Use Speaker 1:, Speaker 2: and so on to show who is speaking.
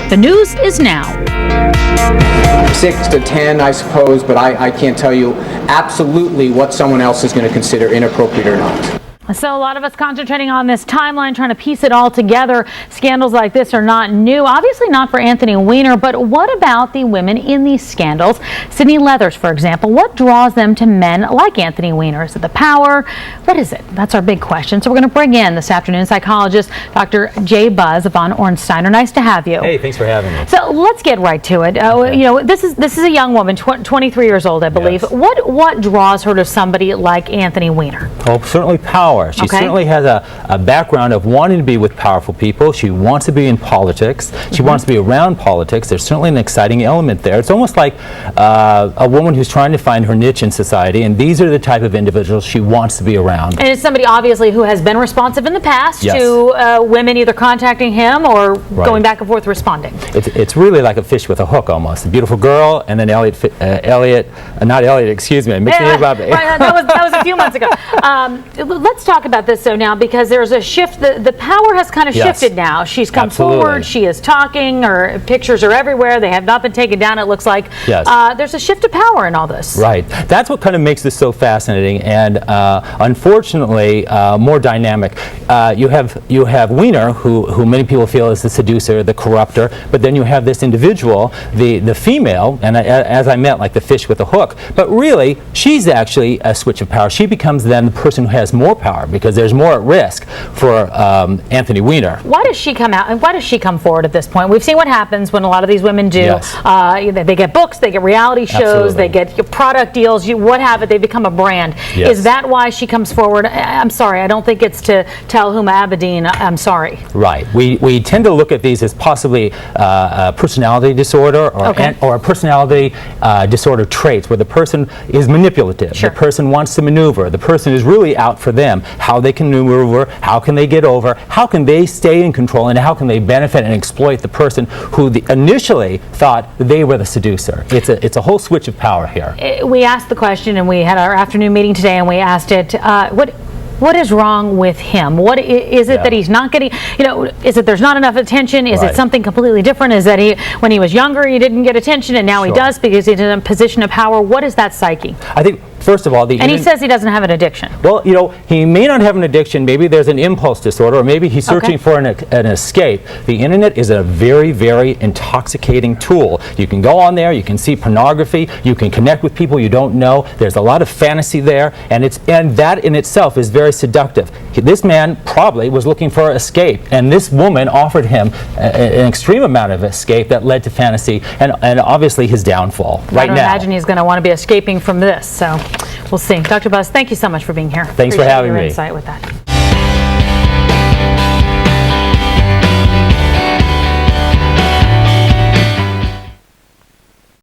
Speaker 1: The news is now.
Speaker 2: 6 to 10, I suppose, but I can't tell you absolutely what someone else is going to consider inappropriate or not.
Speaker 1: So a lot of us concentrating on this timeline, trying to piece it all together. Scandals like this are not new, obviously not for Anthony Weiner, but what about the women in these scandals? Sydney Leathers, for example, what draws them to men like Anthony Weiner? Is it the power? What is it? That's our big question. So we're going to bring in this afternoon psychologist, Dr. J. Buzz von Ornsteiner. Nice to have you.
Speaker 3: Hey, thanks for having me.
Speaker 1: So let's get right to it.
Speaker 3: Okay.
Speaker 1: You know, this is a young woman, 23 years old, I believe.
Speaker 3: Yes.
Speaker 1: What draws her to somebody like Anthony Weiner?
Speaker 3: Oh, certainly power. She certainly has a background of wanting to be with powerful people. She wants to be in politics. She wants to be around politics. There's certainly an exciting element there. It's almost like a woman who's trying to find her niche in society, and these are the type of individuals she wants to be around.
Speaker 1: And it's somebody obviously who has been responsive in the past to women either contacting him or going back and forth responding.
Speaker 3: It's really like a fish with a hook almost. A beautiful girl, and then not Elliot, excuse me, I'm mixing it up.
Speaker 1: That was a few months ago. Let's talk about this though now, because there's a shift. The power has kind of shifted now. She's come forward. She is talking. Her pictures are everywhere. They have not been taken down, it looks like.
Speaker 3: Yes.
Speaker 1: There's a shift of power in all this.
Speaker 3: Right. That's what kind of makes this so fascinating and unfortunately more dynamic. You have Weiner, who many people feel is the seducer, the corrupter, but then you have this individual, the female, and as I meant, like the fish with a hook. But really, she's actually a switch of power. She becomes then the person who has more power because there's more at risk for Anthony Weiner.
Speaker 1: Why does she come out and why does she come forward at this point? We've seen what happens when a lot of these women do.
Speaker 3: Yes.
Speaker 1: They get books, they get reality shows, they get product deals, what have it, they become a brand.
Speaker 3: Yes.
Speaker 1: Is that why she comes forward? I'm sorry, I don't think it's to tell Huma Abedin I'm sorry.
Speaker 3: Right. We tend to look at these as possibly a personality disorder or a personality disorder traits where the person is manipulative.
Speaker 1: Sure.
Speaker 3: The person wants to maneuver. The person is really out for them. How they can maneuver, how can they get over, how can they stay in control, and how can they benefit and exploit the person who initially thought they were the seducer. It's a whole switch of power here.
Speaker 1: We asked the question, and we had our afternoon meeting today, and we asked it, what is wrong with him? What is it that he's not getting? You know, is it there's not enough attention? Is it something completely different? Is that when he was younger he didn't get attention and now he does because he's in a position of power? What is that psyche?
Speaker 3: I think first of all,
Speaker 1: and he says he doesn't have an addiction.
Speaker 3: Well, you know, he may not have an addiction. Maybe there's an impulse disorder, or maybe he's searching for an escape. The internet is a very, very intoxicating tool. You can go on there, you can see pornography, you can connect with people you don't know. There's a lot of fantasy there, and that in itself is very seductive. This man probably was looking for escape, and this woman offered him an extreme amount of escape that led to fantasy and obviously his downfall right now.
Speaker 1: I imagine he's going to want to be escaping from this. So we'll see. Dr. Buzz, thank you so much for being here.
Speaker 3: Thanks for having me.
Speaker 1: Insight with that.